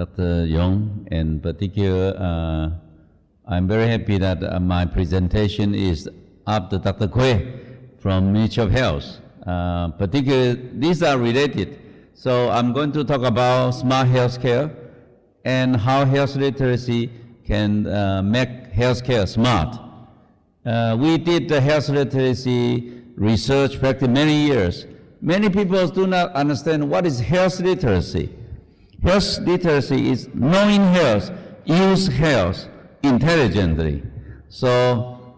Dr. Yong, in particular, I'm very happy that my presentation is after Dr. Quay from Ministry of Health. Particularly, these are related. So I'm going to talk about smart healthcare and how health literacy can make healthcare smart. We did the health literacy research practice many years. Many people do not understand what is health literacy. Health literacy is knowing health, use health intelligently. So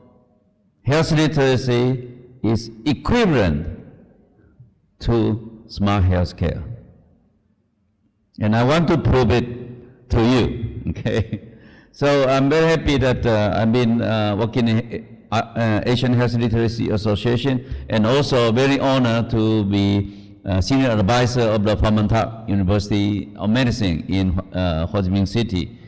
health literacy is equivalent to smart healthcare. And I want to prove it to you, okay? So I'm very happy that I've been working in Asian Health Literacy Association, and also very honored to be senior advisor of the Pham Nhat Thach University of Medicine in Ho Chi Minh City.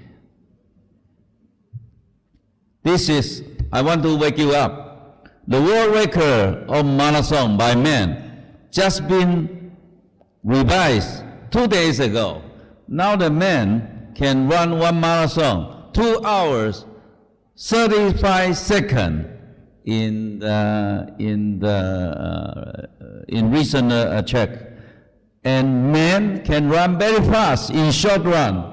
This is, I want to wake you up. The world record of marathon by men just been revised 2 days ago. Now the men can run one marathon 2 hours 35 seconds in recent check, and men can run very fast in short run,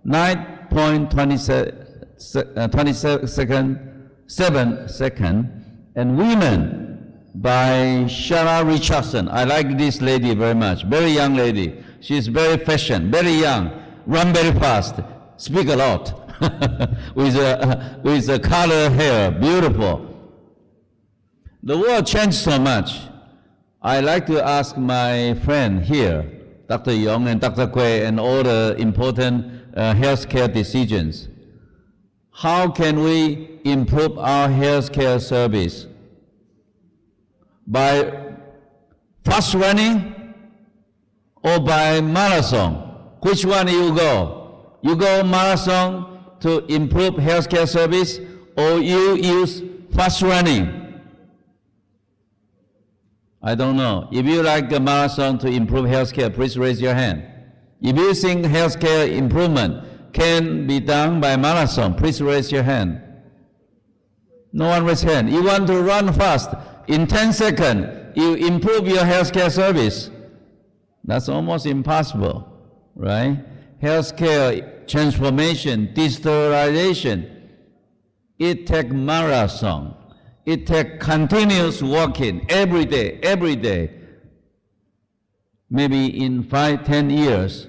9.27 seconds, and women by Shara Richardson. I like this lady very much, very young lady. She's very fashion, very young, run very fast, speak a lot, with a color hair, beautiful. The world changed so much. I like to ask my friend here, Dr. Yong and Dr. Quay, and all the important healthcare decisions. How can we improve our healthcare service? By fast running or by marathon? Which one you go? You go marathon to improve healthcare service, or you use fast running? I don't know. If you like the marathon to improve healthcare, please raise your hand. If you think healthcare improvement can be done by marathon, please raise your hand. No one raise hand. You want to run fast. In 10 seconds, you improve your healthcare service. That's almost impossible, right? Healthcare transformation, digitalization, it takes marathon. It takes continuous working every day. Maybe in 5-10 years,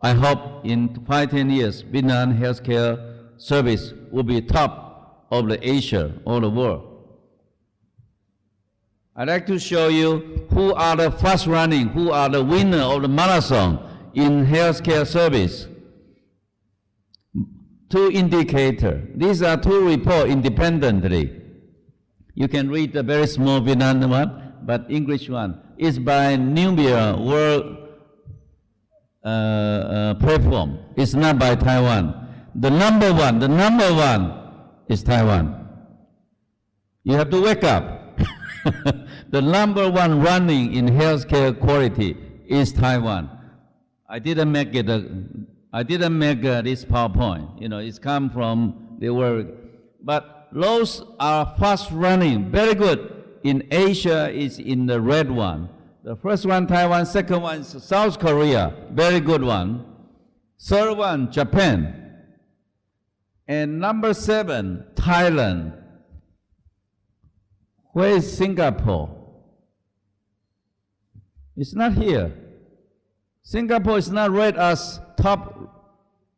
I hope in 5-10 years, Vietnam healthcare service will be top of the Asia or the world. I'd like to show you who are the fast running, who are the winner of the marathon in healthcare service. 2 indicators. These are 2 reports independently. You can read the very small Vietnam one, but English one is by Nubia World platform. It's not by Taiwan. The number one is Taiwan. You have to wake up. The number 1 running in healthcare quality is Taiwan. I didn't make it. I didn't make this PowerPoint. You know, it's come from the world. But those are fast running, very good. In Asia, is in the red one. The first one, Taiwan. Second one is South Korea, very good one. Third one, Japan. And number 7, Thailand. Where is Singapore? It's not here. Singapore is not rated as top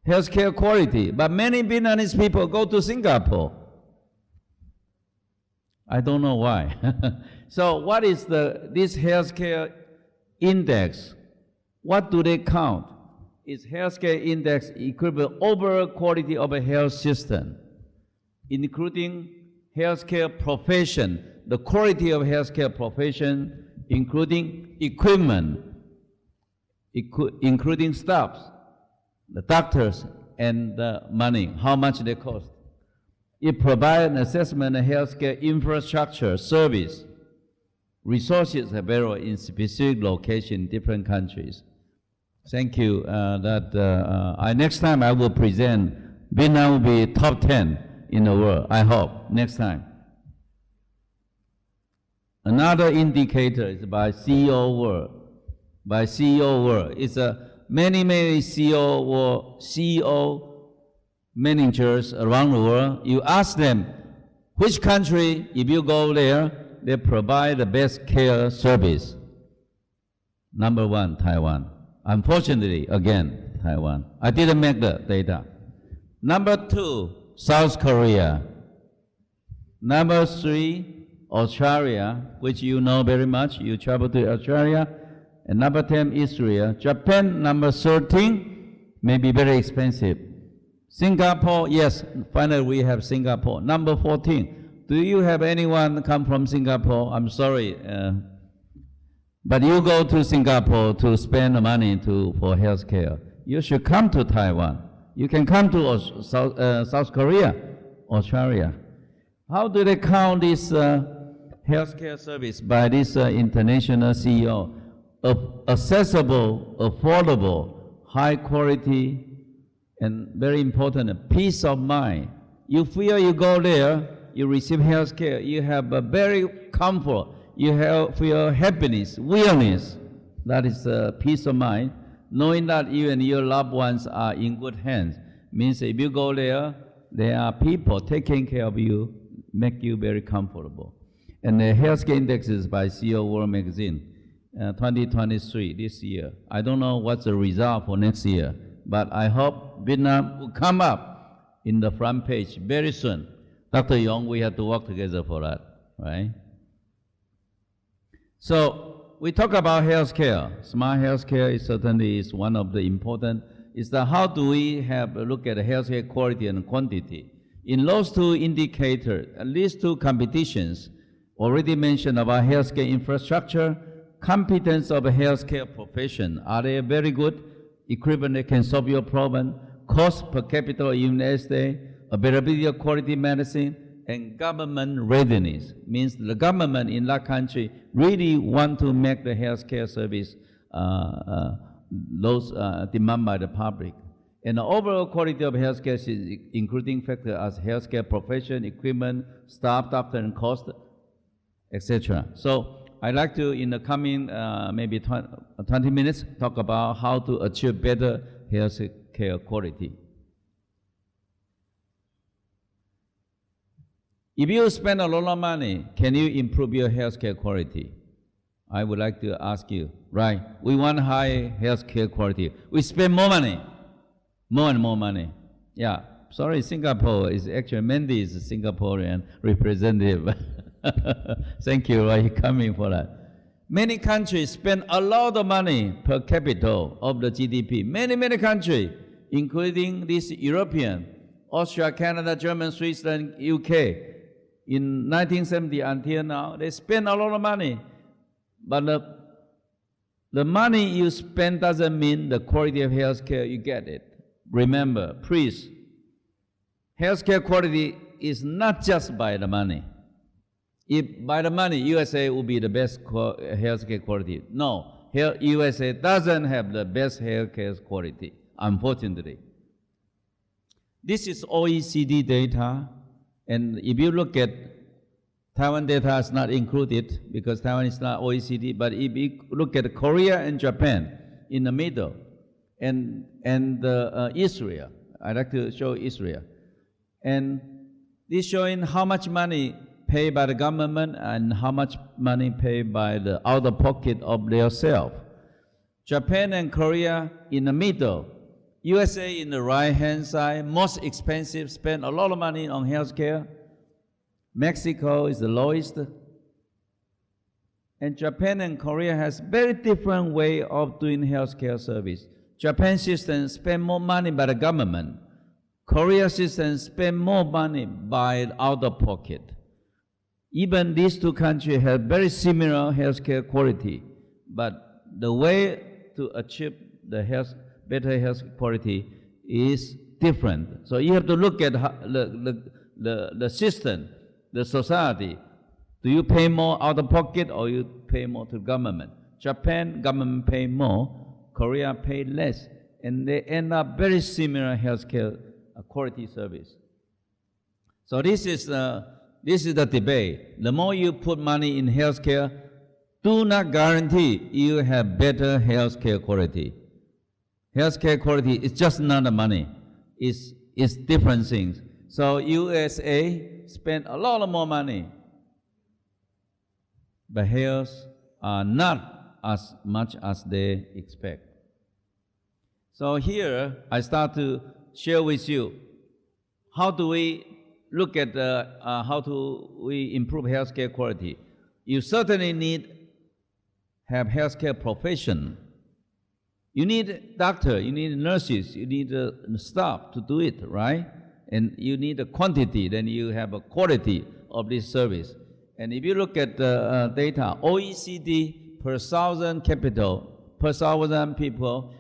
healthcare quality, but many Vietnamese people go to Singapore. I don't know why. So what is this healthcare index? What do they count? Is healthcare index equivalent overall quality of a health system, including healthcare profession, the quality of healthcare profession, including equipment, including staffs, the doctors, and the money, how much they cost. It provides an assessment of healthcare infrastructure, service, resources available in specific locations in different countries. Thank you. Next time I will present, Vietnam will be top 10 in the world, I hope, next time. Another indicator is by CEO World. By CEO World, it's many CEO managers around the world. You ask them, which country, if you go there, they provide the best care service. Number 1, Taiwan. Unfortunately, again, Taiwan. I didn't make the data. Number 2, South Korea. Number 3, Australia, which you know very much. You travel to Australia. And number 10, Israel. Japan, number 13, may be very expensive. Singapore, yes, finally we have Singapore. Number 14. Do you have anyone come from Singapore? I'm sorry. But you go to Singapore to spend the money for health care. You should come to Taiwan. You can come to South Korea, Australia. How do they count this healthcare service by this international CEO? Accessible, affordable, high quality, and very important, peace of mind. You feel you go there, you receive health care, you have a very comfort, you feel happiness, wellness. That is peace of mind. Knowing that you and your loved ones are in good hands means if you go there, there are people taking care of you, make you very comfortable. And the healthcare indexes by CEO World Magazine, 2023, this year. I don't know what's the result for next year, but I hope Vietnam will come up in the front page very soon. Dr. Yong, we have to work together for that, right? So we talk about healthcare. Smart healthcare is certainly one of the important. Is that how do we have a look at healthcare quality and quantity? In those two indicators, at least two competitions, already mentioned about healthcare infrastructure, competence of a healthcare profession. Are they very good? Equipment that can solve your problem, cost per capita in the United States, availability of quality medicine, and government readiness. Means the government in that country really want to make the healthcare service demanded by the public. And the overall quality of healthcare is including factors as healthcare profession, equipment, staff, doctor, and cost, etc. So I'd like to, in the coming maybe 20 minutes, talk about how to achieve better healthcare quality. If you spend a lot of money, can you improve your healthcare quality? I would like to ask you, right? We want high healthcare quality. We spend more money, more and more money. Yeah, sorry, Singapore is actually, Mandy is a Singaporean representative. Thank you for coming for that. Many countries spend a lot of money per capita of the GDP. Many countries, including this European, Austria, Canada, Germany, Switzerland, UK. In 1970 until now, they spend a lot of money. But the money you spend doesn't mean the quality of healthcare you get it. Remember, please, healthcare quality is not just by the money. If by the money, USA will be the best healthcare quality. No, USA doesn't have the best healthcare quality, unfortunately. This is OECD data, and if you look at Taiwan data is not included because Taiwan is not OECD, but if you look at Korea and Japan in the middle, and Israel, I'd like to show Israel. And this showing how much money paid by the government and how much money paid by the out-of-pocket of their self. Japan and Korea in the middle. USA in the right-hand side, most expensive, spend a lot of money on healthcare. Mexico is the lowest. And Japan and Korea has very different way of doing healthcare service. Japan system spend more money by the government. Korea system spend more money by out-of-pocket. Even these two countries have very similar healthcare quality, but the way to achieve the better health quality is different. So you have to look at the system, the society. Do you pay more out of pocket or you pay more to government? Japan government pay more. Korea pay less, and they end up very similar healthcare quality service. So this is the debate. The more you put money in healthcare, do not guarantee you have better healthcare quality. Healthcare quality is just not the money. It's different things. So USA spend a lot more money, but health are not as much as they expect. So here I start to share with you how do we look at how do we improve healthcare quality. You certainly need have healthcare profession. You need doctor, you need nurses, you need staff to do it, right? And you need a quantity, then you have a quality of this service. And if you look at the data, OECD per 1,000 capital, per 1,000 people,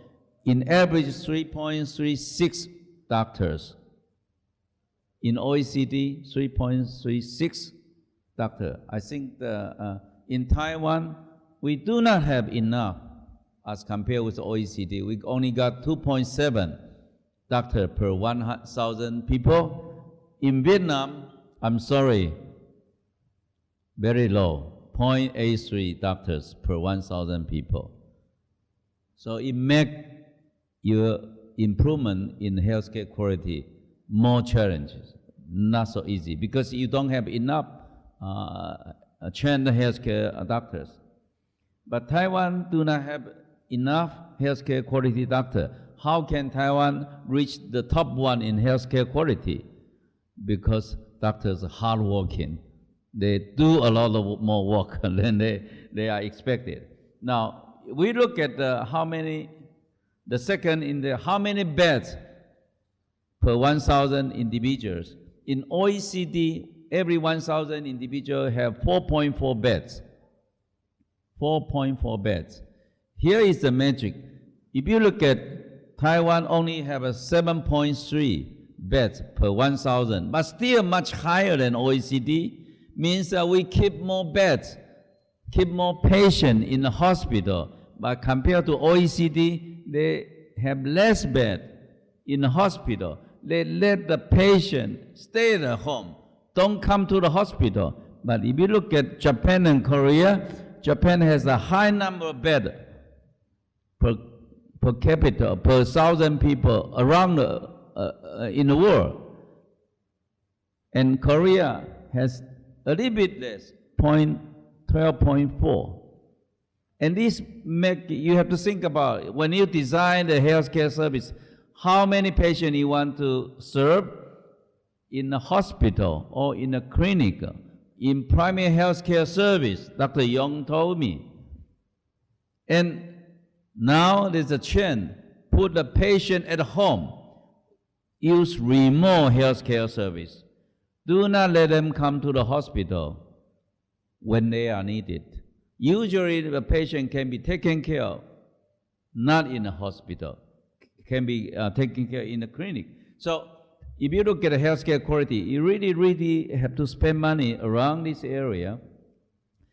in average 3.36 doctors. In OECD, 3.36 doctor. I think in Taiwan, we do not have enough as compared with OECD. We only got 2.7 doctor per 1,000 people. In Vietnam, I'm sorry, very low, 0.83 doctors per 1,000 people. So it makes your improvement in healthcare quality more challenges, not so easy, because you don't have enough trained healthcare doctors. But Taiwan do not have enough healthcare quality doctor. How can Taiwan reach the top one in healthcare quality? Because doctors are hardworking. They do a lot of more work than they are expected. Now, we look at how many beds per 1,000 individuals. In OECD, every 1,000 individuals have 4.4 beds. 4.4 beds. Here is the magic. If you look at Taiwan, only have a 7.3 beds per 1,000, but still much higher than OECD. Means that we keep more beds, keep more patients in the hospital. But compared to OECD, they have less beds in the hospital. They let the patient stay at home, don't come to the hospital. But if you look at Japan and Korea, Japan has a high number of beds per capita, per 1,000 people around in the world. And Korea has a little bit less, 12.4. And this you have to think about, when you design the healthcare service, how many patients you want to serve in a hospital or in a clinic, in primary healthcare service, Dr. Yong told me. And now there's a trend, put the patient at home, use remote healthcare service. Do not let them come to the hospital when they are needed. Usually the patient can be taken care of, not in a hospital, can be taken care of in a clinic. So if you look at the healthcare quality, you really have to spend money around this area.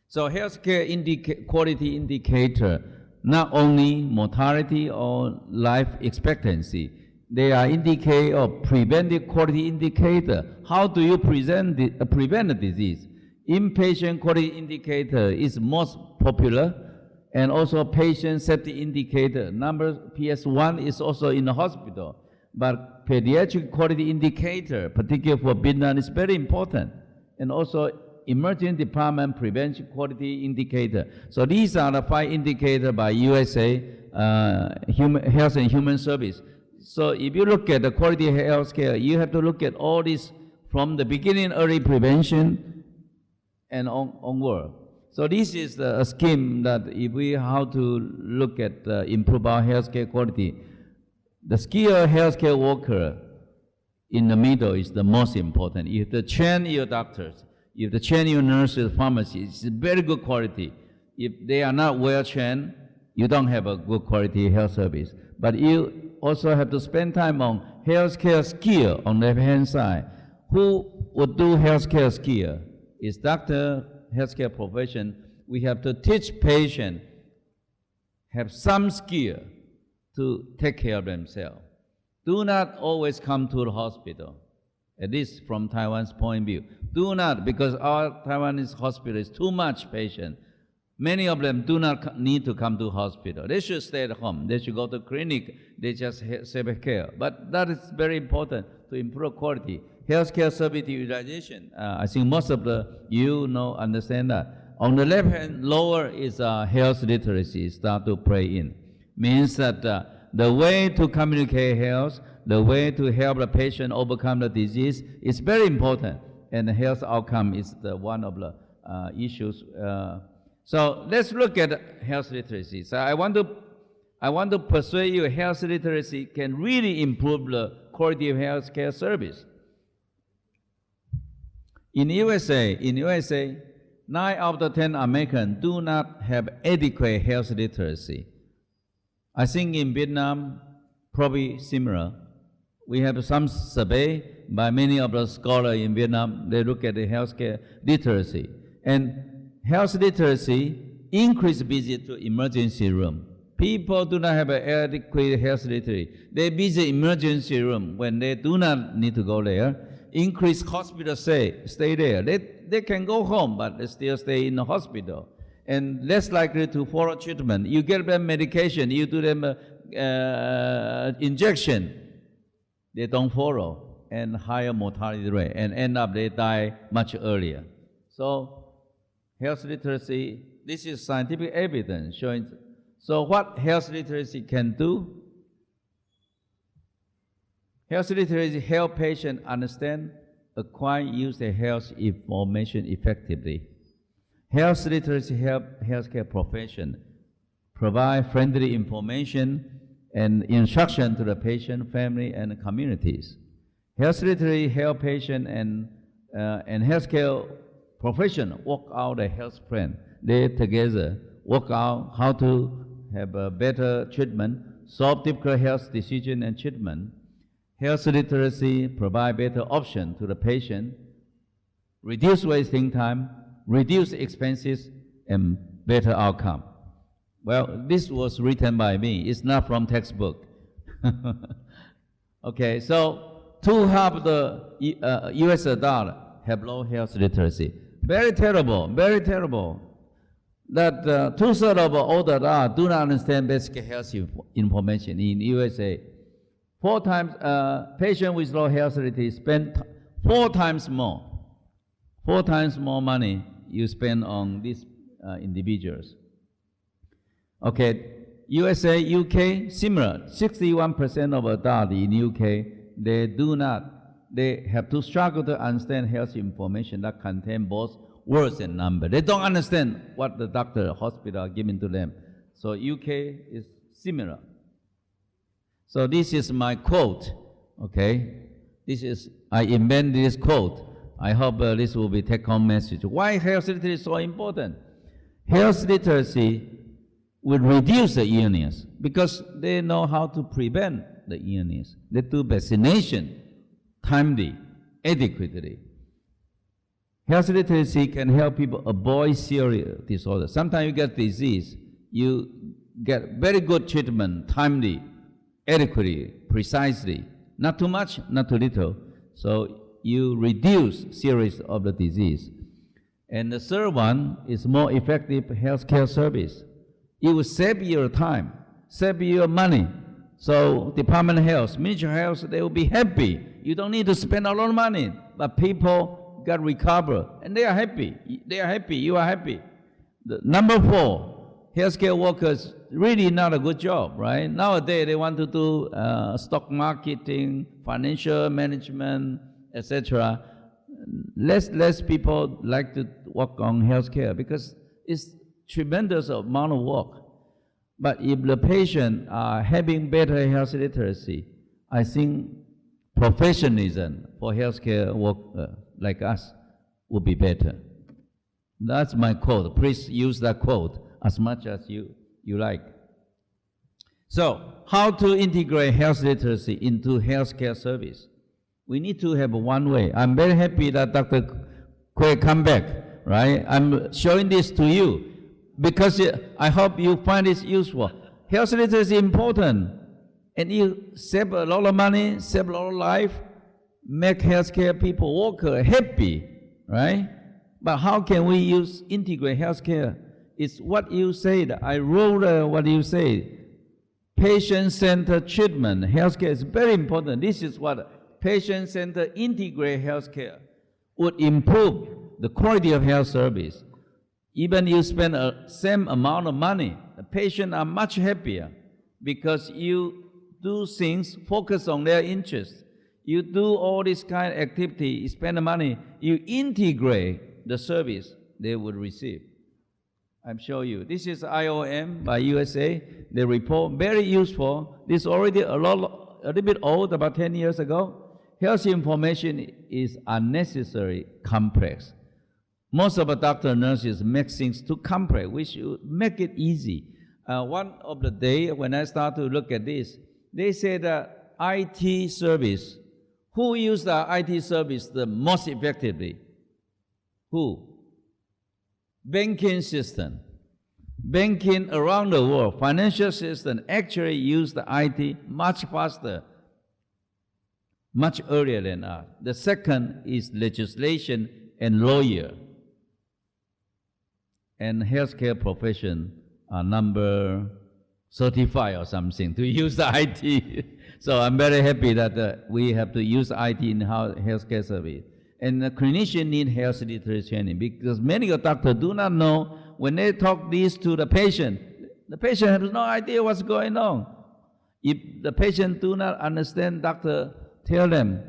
So healthcare quality indicator, not only mortality or life expectancy, they are indicator of preventive quality indicator. How do you prevent the disease? Inpatient quality indicator is most popular, and also patient safety indicator. Number PS1 is also in the hospital, but pediatric quality indicator, particularly for Vietnam, is very important, and also emergency department prevention quality indicator. So these are the 5 indicators by USA Health and Human Service. So if you look at the quality of health care, you have to look at all this from the beginning, early prevention, and onward. So this is a scheme that if we how to look at improve our healthcare quality. The skilled healthcare worker in the middle is the most important. You have to train your doctors, you have to train your nurses, pharmacists. It's very good quality. If they are not well trained, you don't have a good quality health service. But you also have to spend time on healthcare skill on the left-hand side. Who would do healthcare skill? Is doctor, healthcare profession. We have to teach patients have some skill to take care of themselves. Do not always come to the hospital, at least from Taiwan's point of view. Do not, because our Taiwanese hospital is too much patient. Many of them do not need to come to hospital. They should stay at home. They should go to clinic. They just have care. But that is very important to improve quality. Healthcare service utilization. I think most of you understand that. On the left hand, lower is health literacy. Start to play in. Means that the way to communicate health, the way to help the patient overcome the disease is very important. And the health outcome is one of the issues. So let's look at health literacy. So I want to persuade you health literacy can really improve the quality of health care service. In USA, 9 out of 10 Americans do not have adequate health literacy. I think in Vietnam, probably similar. We have some survey by many of the scholars in Vietnam. They look at the healthcare literacy. And health literacy increase visit to emergency room. People do not have an adequate health literacy. They visit emergency room when they do not need to go there. Increase hospital stay there. They can go home, but they still stay in the hospital. And less likely to follow treatment. You get them medication, you do them injection, they don't follow, and higher mortality rate, and end up they die much earlier. So health literacy, this is scientific evidence showing. So what health literacy can do? Health literacy help patients understand, acquire, use their health information effectively. Health literacy help healthcare profession provide friendly information and instruction to the patient, family, and communities. Health literacy help patient and healthcare profession work out a health plan. They together work out how to have a better treatment, solve difficult health decision and treatment. Health literacy provide better option to the patient, reduce wasting time, reduce expenses, and better outcome. Well, this was written by me. It's not from textbook. Okay, so 2/2 the U.S. adult have low health literacy. Very terrible, very terrible. That 2/3 of older adults do not understand basic health information in USA. 4 times, patient with low health literacy spend 4 times more. 4 times more money you spend on these individuals. Okay, USA, UK, similar. 61% of adults in UK, they have to struggle to understand health information that contain both words and numbers. They don't understand what the doctor, hospital are giving to them. So UK is similar. So this is my quote, okay? I invented this quote. I hope this will be take-home message. Why health literacy is so important? Health literacy will reduce the illness because they know how to prevent the illness. They do vaccination timely, adequately. Health literacy can help people avoid serious disorders. Sometimes you get disease, you get very good treatment, timely, adequately, precisely. Not too much, not too little. So you reduce series of the disease. And the third one is more effective healthcare service. It will save your time, save your money. So Department of Health, Ministry of Health, they will be happy. You don't need to spend a lot of money, but people got recovered, and they are happy. They are happy, you are happy. Number 4, healthcare workers really not a good job, right? Nowadays they want to do stock marketing, financial management, etc. Less people like to work on healthcare because it's tremendous amount of work. But if the patient are having better health literacy, I think professionalism for healthcare work like us would be better. That's my quote. Please use that quote as much as you like. So, how to integrate health literacy into healthcare service? We need to have one way. I'm very happy that Dr. Quay come back, right? I'm showing this to you because I hope you find this useful. Health literacy is important. and you save a lot of money, save a lot of life, make healthcare people, worker happy, right? But how can we integrate healthcare? It's what you said. I wrote what you said. Patient-centered treatment. Healthcare is very important. This is what patient-centered integrated healthcare would improve the quality of health service. Even you spend the same amount of money, the patients are much happier because you do things, focus on their interests. You do all this kind of activity, you spend the money, you integrate the service they would receive. I'm showing you. This is IOM by USA. The report, very useful. This is already a little bit old, about 10 years ago. Health information is unnecessary complex. Most of the doctor and nurses make things too complex. We should make it easy. One of the day when I start to look at this, they say that IT service, who use the IT service the most effectively? Who? Banking system. Banking around the world, financial system actually use the IT much faster, much earlier than us. The second is legislation and lawyer. And healthcare profession are number 35 or something to use the IT. So I'm very happy that we have to use IT in healthcare service. And the clinician need health literacy training because many of doctors do not know when they talk this to the patient has no idea what's going on. If the patient do not understand, doctor tell them,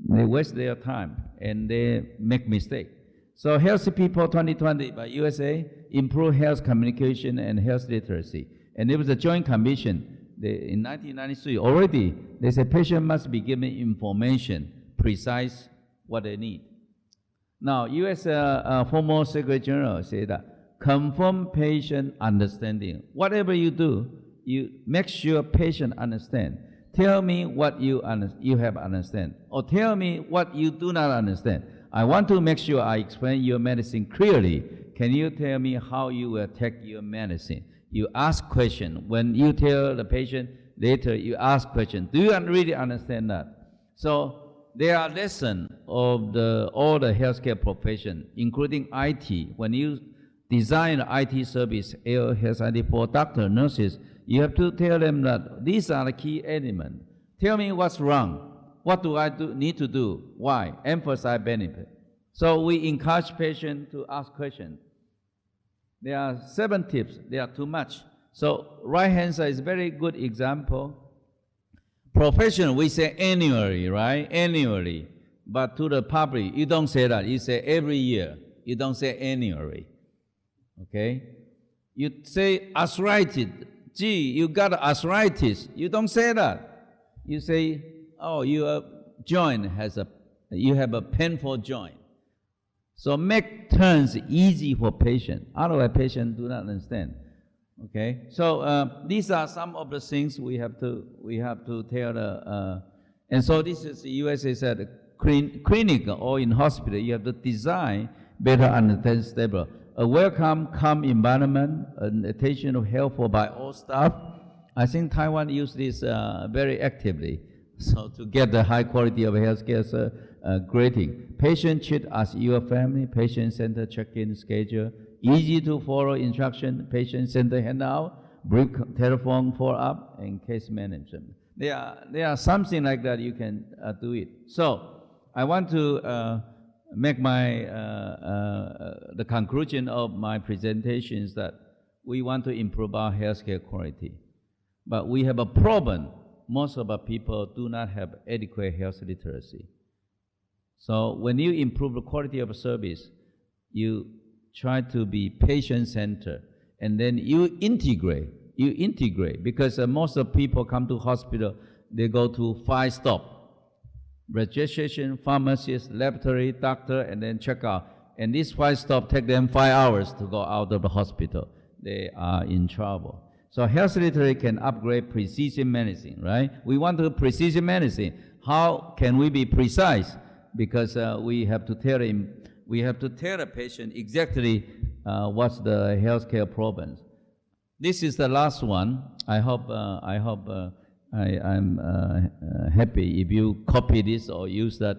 they waste their time and they make mistake. So Healthy People 2020 by USA, improve health communication and health literacy. And there was a joint commission in 1993 already. They said patient must be given information, precise what they need. Now, U.S. former Secretary General said that confirm patient understanding. Whatever you do, you make sure patient understand. Tell me what you have understand, or tell me what you do not understand. I want to make sure I explain your medicine clearly. Can you tell me how you will take your medicine? You ask question. When you tell the patient later, you ask question. Do you really understand that? So there are lessons of all the healthcare profession, including IT. When you design an IT service, health IT for doctors, nurses, you have to tell them that these are the key elements. Tell me what's wrong. What do I need to do? Why? Emphasize benefit. So we encourage patients to ask questions. There are 7 tips. They are too much. So right-hand side is a very good example. Professional, we say annually, right? Annually. But to the public, you don't say that. You say every year. You don't say annually. Okay? You say arthritis. Gee, you got arthritis. You don't say that. You say, oh, your joint you have a painful joint. So make terms easy for patient. Otherwise, patient do not understand. Okay, so these are some of the things we have to tell the. And so this is the USA said clinic or in hospital. You have to design better understand stable. A welcome, calm environment, and attention of health by all staff. I think Taiwan use this very actively. So to get the high quality of healthcare grading. Patient treat as your family, patient center check-in schedule, easy to follow instruction, patient center handout, brief telephone follow-up, and case management. There are something like that you can do it. So I want to make my the conclusion of my presentation is that we want to improve our healthcare quality, but we have a problem. Most of our people do not have adequate health literacy. So when you improve the quality of service, you try to be patient-centered, and then you integrate, because most of people come to hospital, they go to 5 stops: registration, pharmacist, laboratory, doctor, and then check out. And these 5 stops take them 5 hours to go out of the hospital. They are in trouble. So health literacy can upgrade precision medicine, right? We want to precision medicine. How can we be precise? Because we have to tell the patient exactly what's the healthcare problems. This is the last one. I hope I'm happy if you copy this or use that.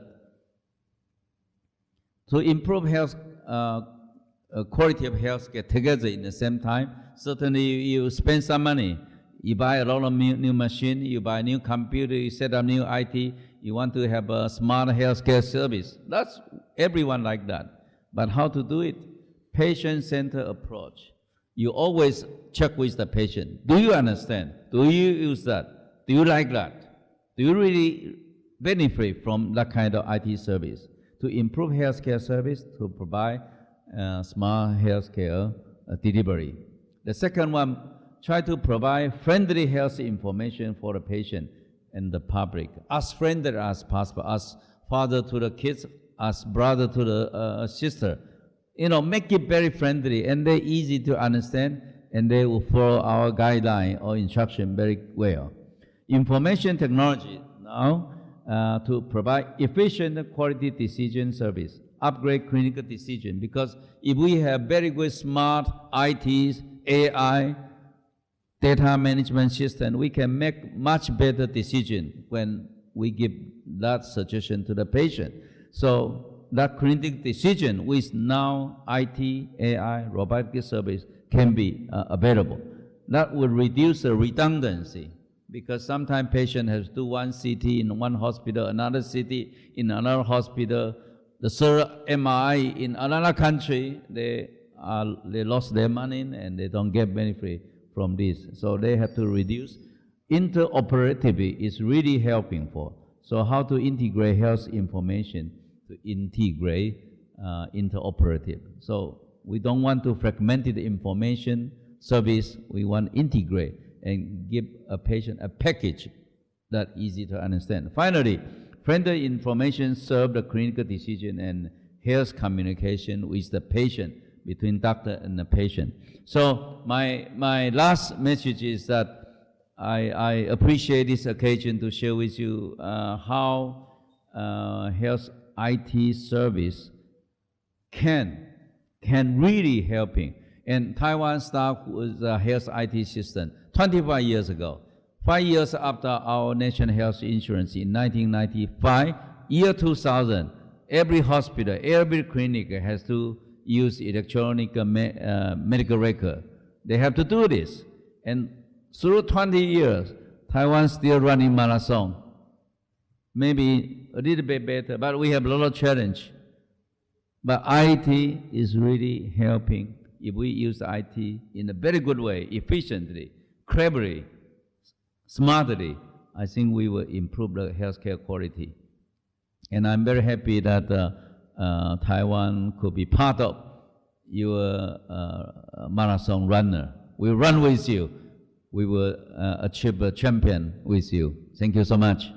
To improve health quality of healthcare together in the same time, certainly you spend some money. You buy a lot of new machine, you buy new computer, you set up new IT, you want to have a smart healthcare service. That's everyone like that. But how to do it? Patient-centered approach. You always check with the patient. Do you understand? Do you use that? Do you like that? Do you really benefit from that kind of IT service? To improve healthcare service, to provide smart healthcare delivery. The second one, try to provide friendly health information for the patient and the public, as friendly as possible, as father to the kids, as brother to the sister. You know, make it very friendly and they're easy to understand, and they will follow our guideline or instruction very well. Information technology now to provide efficient quality decision service, upgrade clinical decision, because if we have very good smart ITs, AI, data management system, we can make much better decision when we give that suggestion to the patient. So that clinical decision with now IT, AI, robotic service can be available. That will reduce the redundancy, because sometimes patient has to do one CT in one hospital, another CT in another hospital, the third MRI in another country. They lost their money and they don't get benefit from this. So they have to reduce. Interoperativity is really helping for. So how to integrate health information to integrate interoperative. So we don't want to fragment the information service. We want to integrate and give a patient a package that easy to understand. Finally, friendly information serve the clinical decision and health communication with the patient, between doctor and the patient. So my last message is that I appreciate this occasion to share with you how health IT service can really helping. And Taiwan started with a health IT system 25 years ago. 5 years after our national health insurance in 1995, year 2000, every hospital, every clinic has to use electronic medical record. They have to do this. And through 20 years, Taiwan still running marathon. Maybe a little bit better, but we have a lot of challenge. But IT is really helping. If we use IT in a very good way, efficiently, cleverly, smartly, I think we will improve the healthcare quality. And I'm very happy that Taiwan could be part of your marathon runner. We'll run with you. We will achieve a champion with you. Thank you so much.